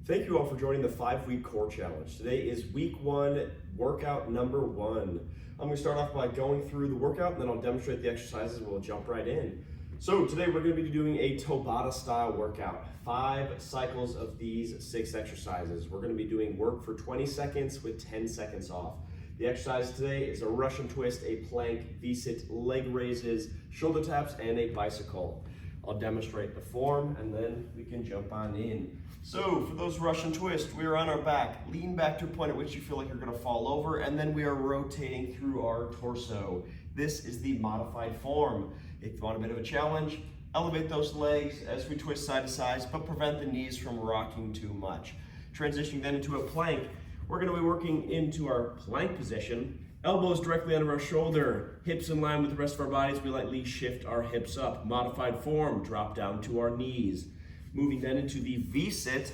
Thank you all for joining the 5-week core challenge. Today is week 1, workout number 1. I'm going to start off by going through the workout and then I'll demonstrate the exercises and we'll jump right in. So today we're going to be doing a Tabata style workout. 5 cycles of these 6 exercises. We're going to be doing work for 20 seconds with 10 seconds off. The exercise today is a Russian twist, a plank, V-sit, leg raises, shoulder taps, and a bicycle. I'll demonstrate the form and then we can jump on in. So for those Russian twists, we are on our back. Lean back to a point at which you feel like you're going to fall over, and then we are rotating through our torso. This is the modified form. If you want a bit of a challenge, elevate those legs as we twist side to side, but prevent the knees from rocking too much. Transitioning then into a plank. We're going to be working into our plank position. Elbows directly under our shoulder, hips in line with the rest of our bodies. We lightly shift our hips up. Modified form, drop down to our knees. Moving then into the V-sit,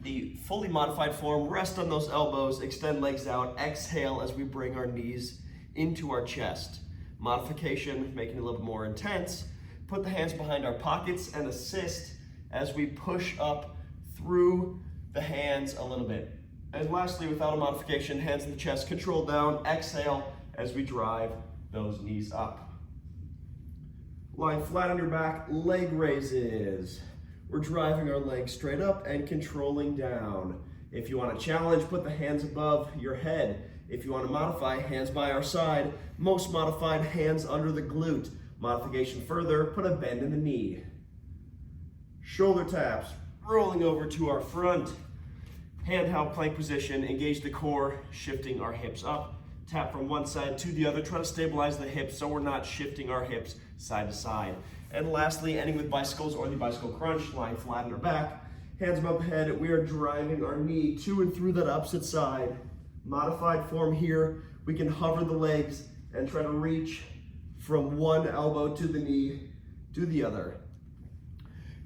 the fully modified form, rest on those elbows, extend legs out, exhale as we bring our knees into our chest. Modification, making it a little bit more intense. Put the hands behind our pockets and assist as we push up through the hands a little bit. And lastly, without a modification, hands in the chest, control down, exhale as we drive those knees up. Lying flat on your back, leg raises. We're driving our legs straight up and controlling down. If you want to challenge, put the hands above your head. If you want to modify, hands by our side. Most modified, hands under the glute. Modification further, put a bend in the knee. Shoulder taps, rolling over to our front. Hand-held plank position, engage the core, shifting our hips up. Tap from one side to the other. Try to stabilize the hips so we're not shifting our hips side to side. And lastly, ending with bicycles or the bicycle crunch, lying flat on our back. Hands above the head, we are driving our knee to and through that opposite side. Modified form here, we can hover the legs and try to reach from one elbow to the knee to the other.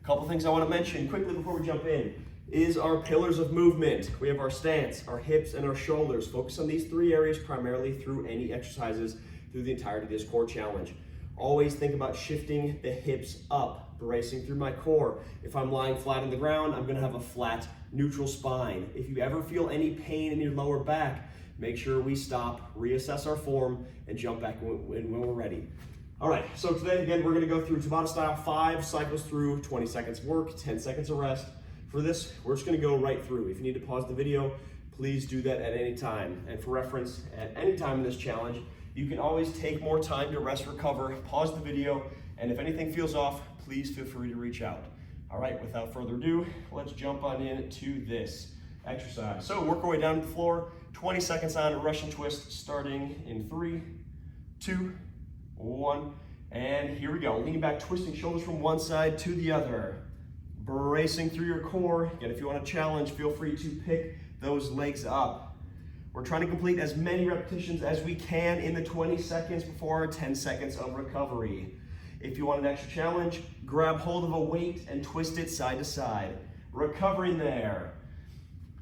A couple things I want to mention quickly before we jump in is our pillars of movement. We have our stance, our hips, and our shoulders. Focus on these 3 areas primarily through any exercises through the entirety of this core challenge. Always think about shifting the hips up, bracing through my core. If I'm lying flat on the ground, I'm gonna have a flat, neutral spine. If you ever feel any pain in your lower back, make sure we stop, reassess our form, and jump back when we're ready. All right, so today, again, we're gonna go through Tabata style, 5 cycles through, 20 seconds of work, 10 seconds of rest. For this, we're just gonna go right through. If you need to pause the video, please do that at any time. And for reference, at any time in this challenge, you can always take more time to rest, recover, pause the video, and if anything feels off, please feel free to reach out. All right, without further ado, let's jump on into this exercise. So work our way down to the floor, 20 seconds on a Russian twist, starting in 3, 2, 1, and here we go. Leaning back, twisting shoulders from one side to the other. Bracing through your core. Again, if you want to challenge, feel free to pick those legs up. We're trying to complete as many repetitions as we can in the 20 seconds before our 10 seconds of recovery. If you want an extra challenge, grab hold of a weight and twist it side to side. Recovering there.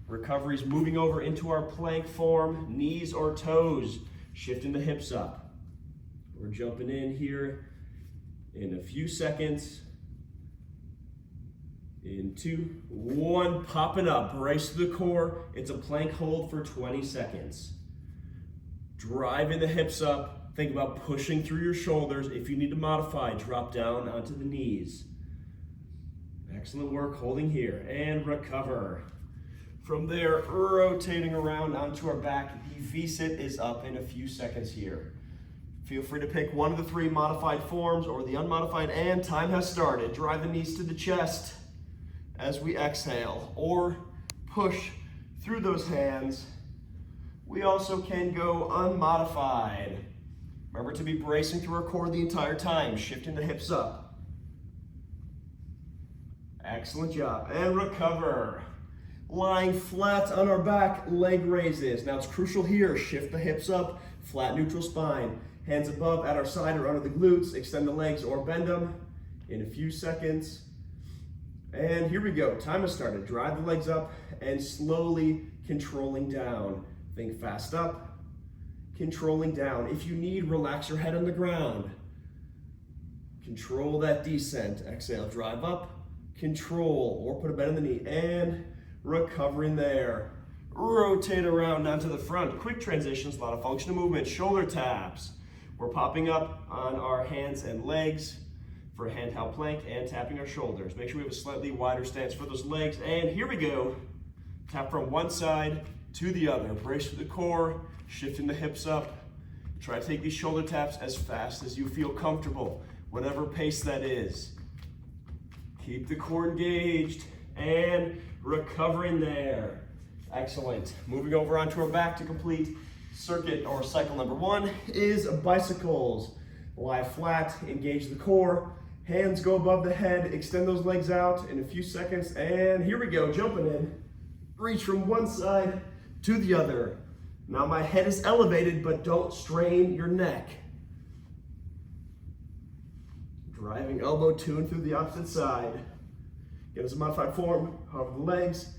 Recovery is moving over into our plank form, knees or toes, shifting the hips up. We're jumping in here in a few seconds. In 2, 1, popping up, brace to the core. It's a plank hold for 20 seconds. Driving the hips up. Think about pushing through your shoulders. If you need to modify, drop down onto the knees. Excellent work holding here and recover. From there, rotating around onto our back. The V-sit is up in a few seconds here. Feel free to pick one of the 3 modified forms or the unmodified, and time has started. Drive the knees to the chest as we exhale, or push through those hands. We also can go unmodified. Remember to be bracing through our core the entire time, shifting the hips up. Excellent job, and recover. Lying flat on our back, leg raises. Now it's crucial here, shift the hips up, flat neutral spine. Hands above at our side or under the glutes, extend the legs or bend them in a few seconds. And here we go, time has started. Drive the legs up and slowly controlling down. Think fast up, controlling down. If you need, relax your head on the ground. Control that descent. Exhale, drive up, control, or put a bend in the knee, and recovering there. Rotate around down to the front. Quick transitions, a lot of functional movement. Shoulder taps. We're popping up on our hands and legs for a hand-held plank and tapping our shoulders. Make sure we have a slightly wider stance for those legs. And here we go. Tap from one side to the other. Brace for the core, shifting the hips up. Try to take these shoulder taps as fast as you feel comfortable, whatever pace that is. Keep the core engaged and recovering there. Excellent. Moving over onto our back to complete circuit or cycle number one is bicycles. Lie flat, engage the core, hands go above the head, extend those legs out in a few seconds, and here we go, jumping in. Reach from one side to the other. Now my head is elevated, but don't strain your neck. Driving elbow to and through the opposite side. Get us a modified form, hover the legs,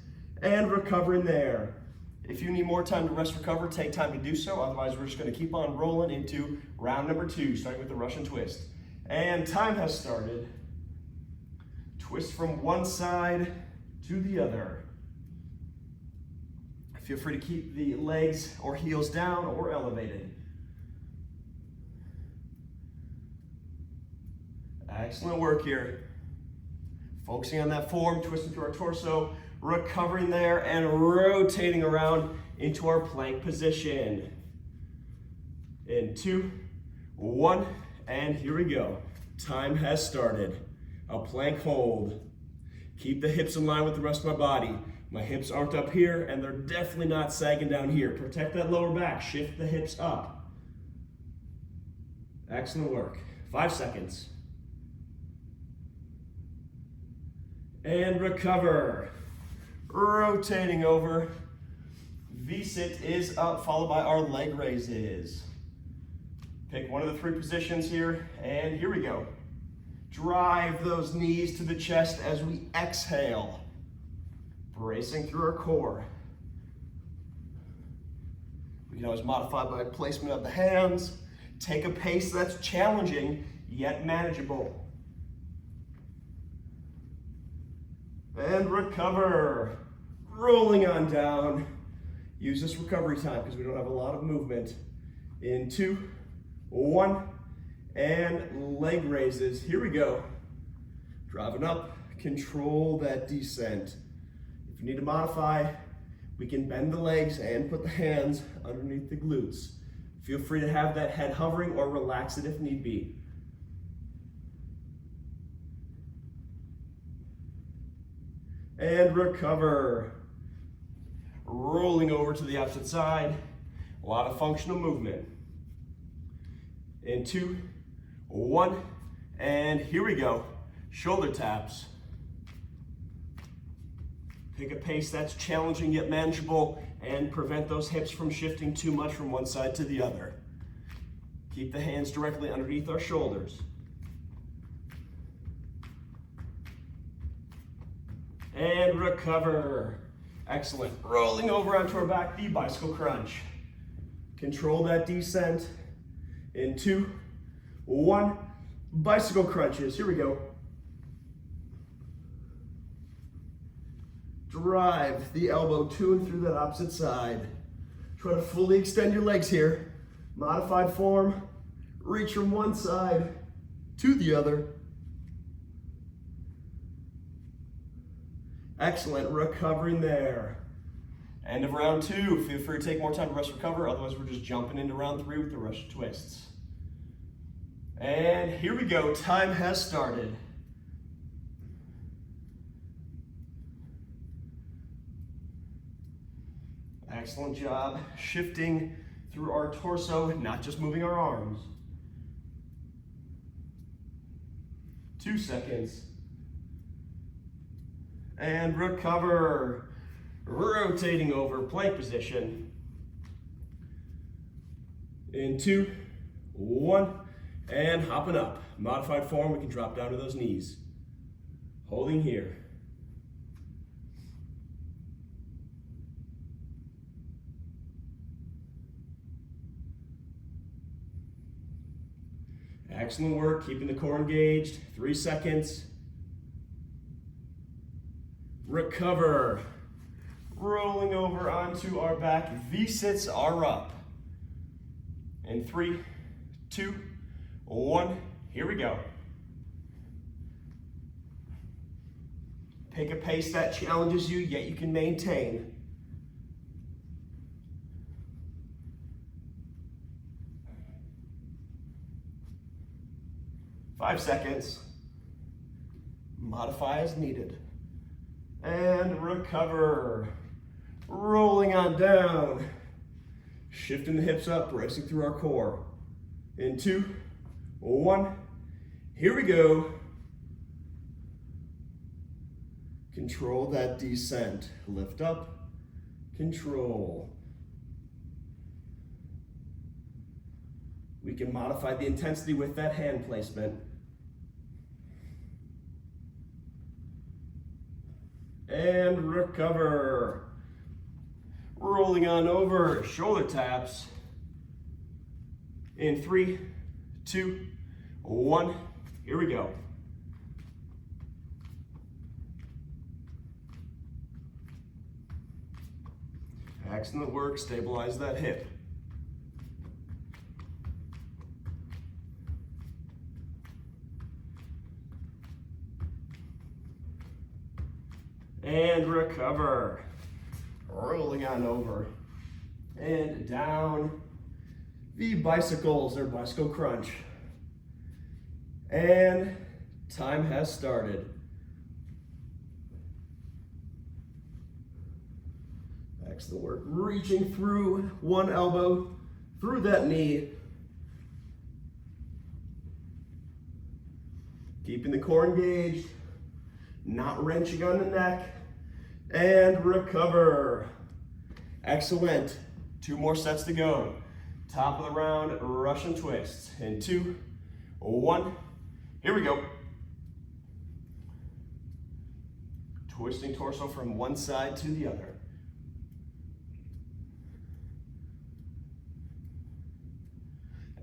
and recovering there. If you need more time to rest, recover, take time to do so. Otherwise, we're just going to keep on rolling into round number two, starting with the Russian twist. And time has started. Twist from one side to the other. Feel free to keep the legs or heels down or elevated. Excellent work here. Focusing on that form, twisting through our torso, recovering there, and rotating around into our plank position. In 2, 1, and here we go. Time has started. A plank hold. Keep the hips in line with the rest of my body. My hips aren't up here, and they're definitely not sagging down here. Protect that lower back. Shift the hips up. Excellent work. 5 seconds. And recover. Rotating over. V-sit is up, followed by our leg raises. Pick one of the 3 positions here, and here we go. Drive those knees to the chest as we exhale. Bracing through our core. We can always modify by placement of the hands. Take a pace that's challenging, yet manageable. And recover. Rolling on down. Use this recovery time because we don't have a lot of movement. In 2, 1, and leg raises. Here we go. Driving up, control that descent. If you need to modify, we can bend the legs and put the hands underneath the glutes. Feel free to have that head hovering or relax it if need be. And recover. Rolling over to the opposite side. A lot of functional movement. In 2, 1, and here we go. Shoulder taps. Pick a pace that's challenging yet manageable and prevent those hips from shifting too much from one side to the other. Keep the hands directly underneath our shoulders. And recover. Excellent. Rolling over onto our back, the bicycle crunch. Control that descent. In 2, 1, bicycle crunches. Here we go. Drive the elbow to and through that opposite side. Try to fully extend your legs here. Modified form. Reach from one side to the other. Excellent. Recovering there. End of round 2. Feel free to take more time to rest, recover. Otherwise, we're just jumping into round 3 with the Russian twists. And here we go. Time has started. Excellent job shifting through our torso, not just moving our arms. 2 seconds. And recover. Rotating over, plank position. In 2, 1, and hopping up. Modified form, we can drop down to those knees. Holding here. Excellent work, keeping the core engaged. 3 seconds. Recover. rolling over onto our back. V-sits are up. In 3, 2, 1, here we go. Pick a pace that challenges you, yet you can maintain. Five seconds. Modify as needed. And recover. Rolling on down. Shifting the hips up, bracing through our core. In 2, 1, here we go. Control that descent. Lift up, control. We can modify the intensity with that hand placement. And recover. Rolling on over, shoulder taps. In 3, 2, 1, here we go. Excellent work, stabilize that hip. And recover. Rolling on over. And down. The bicycles, or bicycle crunch. And time has started. Excellent work. Reaching through one elbow, through that knee. Keeping the core engaged, not wrenching on the neck. And recover. Excellent. 2 more sets to go. Top of the round, Russian twists. In 2, 1, here we go. Twisting torso from one side to the other.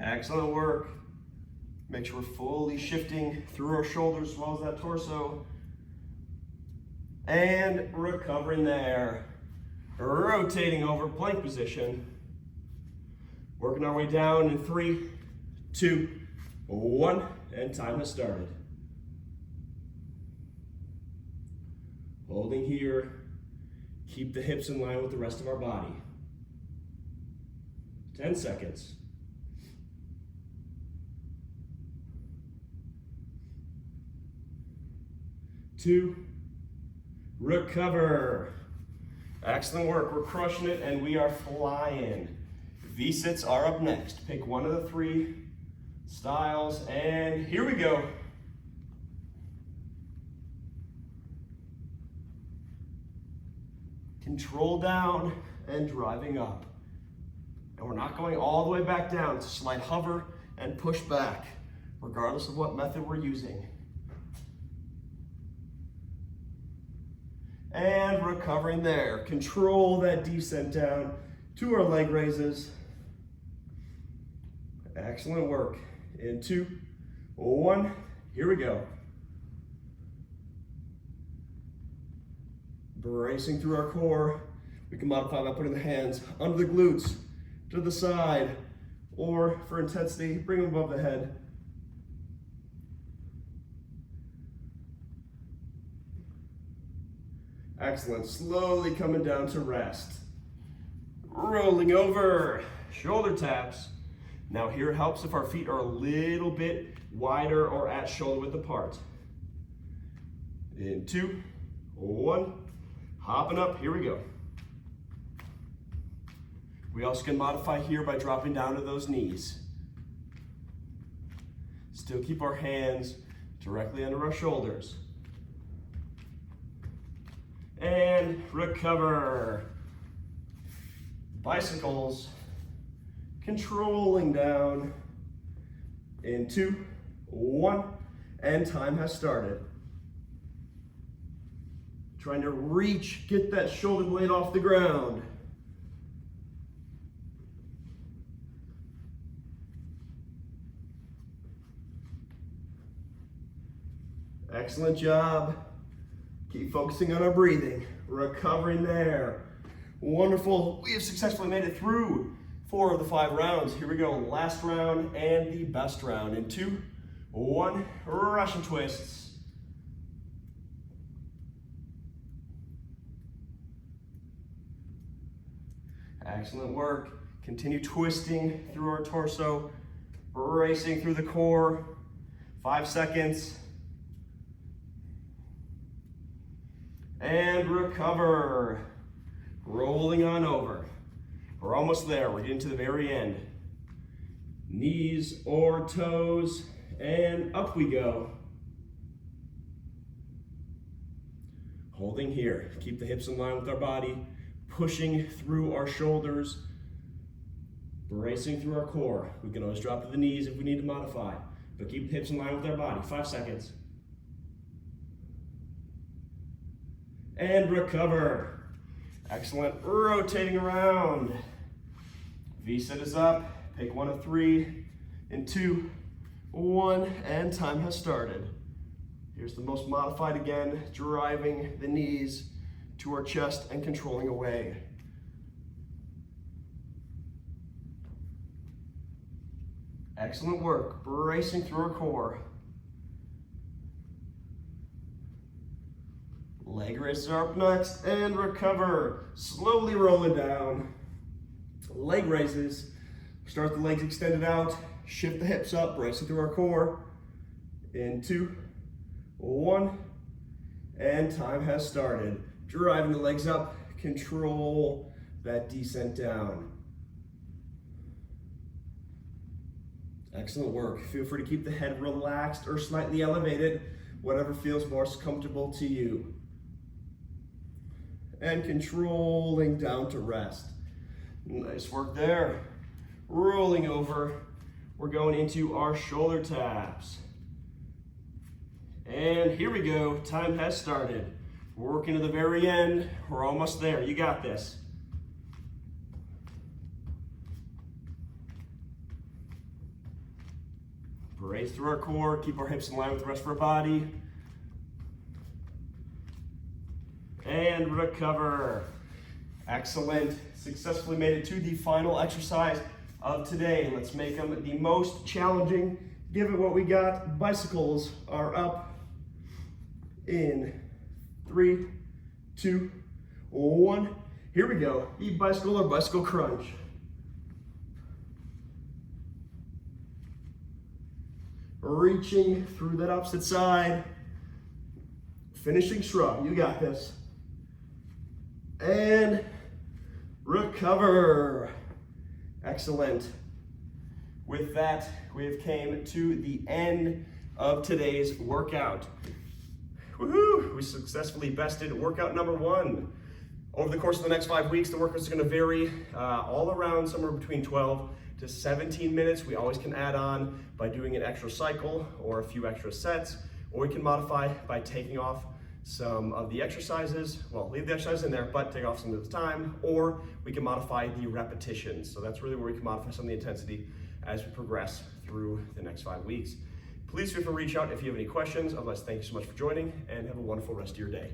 Excellent work. Make sure we're fully shifting through our shoulders as well as that torso. And recovering there. Rotating over, plank position. Working our way down in 3, 2, 1, and time has started. Holding here. Keep the hips in line with the rest of our body. 10 seconds. 2, recover. Excellent work, we're crushing it and we are flying. V-sits are up next. Pick one of the 3 styles and here we go. Control down and driving up. And we're not going all the way back down. It's a slight hover and push back, regardless of what method we're using. And recovering there. Control that descent down to our leg raises. Excellent work. In 2, 1, here we go. Bracing through our core. We can modify by putting the hands under the glutes, to the side, or for intensity, bring them above the head. Excellent, slowly coming down to rest. Rolling over, shoulder taps. Now here it helps if our feet are a little bit wider or at shoulder width apart. In 2, 1, hopping up, here we go. We also can modify here by dropping down to those knees. Still keep our hands directly under our shoulders. And recover. Bicycles, controlling down. In 2, 1, and time has started. Trying to reach, get that shoulder blade off the ground. Excellent job. Keep focusing on our breathing, recovering there. Wonderful, we have successfully made it through 4 of the 5 rounds. Here we go, last round and the best round. In 2, 1, Russian twists. Excellent work. Continue twisting through our torso, racing through the core. 5 seconds. And recover. Rolling on over. We're almost there. We're getting to the very end. Knees or toes, and up we go. Holding here. Keep the hips in line with our body. Pushing through our shoulders. Bracing through our core. We can always drop to the knees if we need to modify, but keep the hips in line with our body. 5 seconds. And recover. Excellent. Rotating around. V-sit is up. Pick 1 of 3. In 2, 1, and time has started. Here's the most modified again, driving the knees to our chest and controlling away. Excellent work, bracing through our core. Leg raises are up next, and recover. Slowly rolling down. Leg raises. Start the legs extended out. Shift the hips up, bracing through our core. In 2, 1, and time has started. Driving the legs up, control that descent down. Excellent work. Feel free to keep the head relaxed or slightly elevated, whatever feels most comfortable to you. And controlling down to rest. Nice work there. Rolling over. We're going into our shoulder taps. And here we go. Time has started. We're working to the very end. We're almost there. You got this. Brace through our core. Keep our hips in line with the rest of our body. And recover. Excellent. Successfully made it to the final exercise of today. Let's make them the most challenging. Give it what we got. Bicycles are up in 3, 2, 1. Here we go. E-bicycle or bicycle crunch. Reaching through that opposite side. Finishing shrug. You got this. And recover. Excellent. With that, we have came to the end of today's workout. Woohoo! We successfully bested workout number 1. Over the course of the next 5 weeks, the workouts are going to vary all around somewhere between 12 to 17 minutes. We always can add on by doing an extra cycle or a few extra sets, or we can modify by taking off some of the exercises. Well, leave the exercise in there, but take off some of the time, or we can modify the repetitions. So that's really where we can modify some of the intensity as we progress through the next 5 weeks. Please feel free to reach out if you have any questions. Otherwise, thank you so much for joining, and have a wonderful rest of your day.